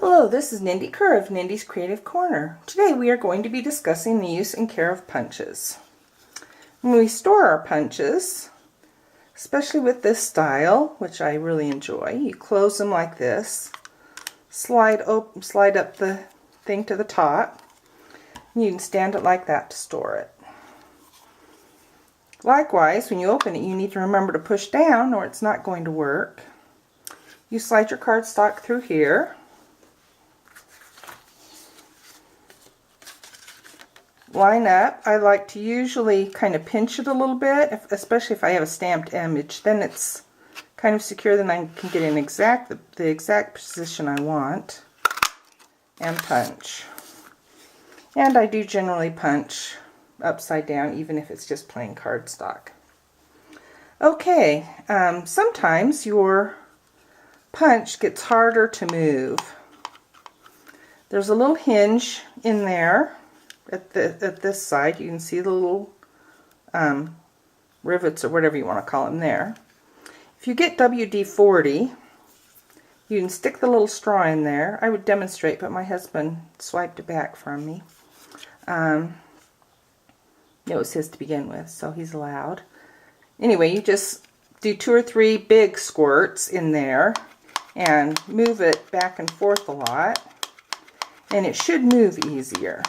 Hello, this is Nindy Kerr of Nindy's Creative Corner. Today we are going to be discussing the use and care of punches. When we store our punches, especially with this style, which I really enjoy, you close them like this, slide up the thing to the top, and you can stand it like that to store it. Likewise, when you open it, you need to remember to push down or it's not going to work. You slide your cardstock through here. Line up. I like to usually kind of pinch it a little bit, especially if I have a stamped image. Then it's kind of secure, then I can get in the exact position I want. And punch. And I do generally punch upside down, even if it's just plain cardstock. Okay, sometimes your punch gets harder to move. There's a little hinge in there. At this side, you can see the little rivets or whatever you want to call them there. If you get WD-40, you can stick the little straw in there. I would demonstrate, but my husband swiped it back from me. It was his to begin with, so he's allowed. Anyway, you just do 2 or 3 big squirts in there and move it back and forth a lot, and it should move easier.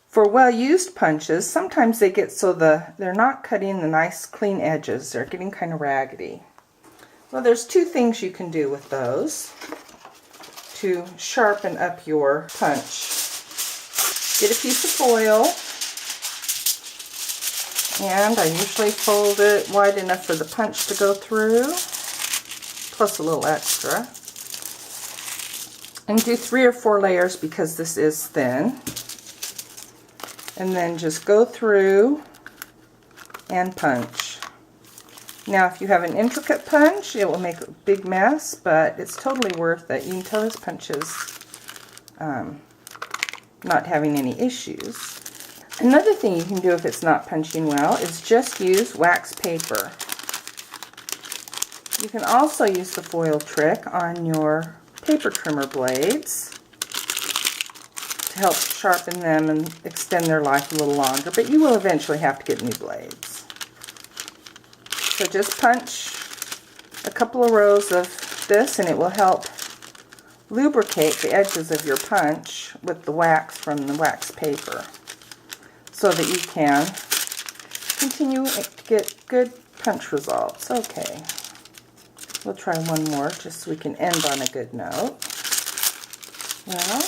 For well-used punches, sometimes they get so they're not cutting the nice clean edges. They're getting kind of raggedy. Well, there's 2 things you can do with those to sharpen up your punch. Get a piece of foil, and I usually fold it wide enough for the punch to go through, plus a little extra. And do 3 or 4 layers because this is thin. And then just go through and punch. Now if you have an intricate punch, it will make a big mess, but it's totally worth it. You can tell this punch is not having any issues. Another thing you can do if it's not punching well is just use wax paper. You can also use the foil trick on your paper trimmer blades to help sharpen them and extend their life a little longer, but you will eventually have to get new blades. So just punch a couple of rows of this and it will help lubricate the edges of your punch with the wax from the wax paper so that you can continue to get good punch results. Okay, we'll try one more just so we can end on a good note. Well,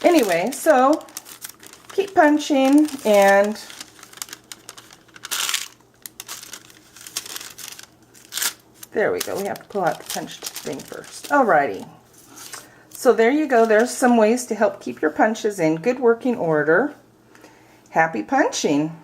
anyway, so keep punching, and there we go. We have to pull out the punch thing first. Alrighty. So there you go. There's some ways to help keep your punches in good working order. Happy punching!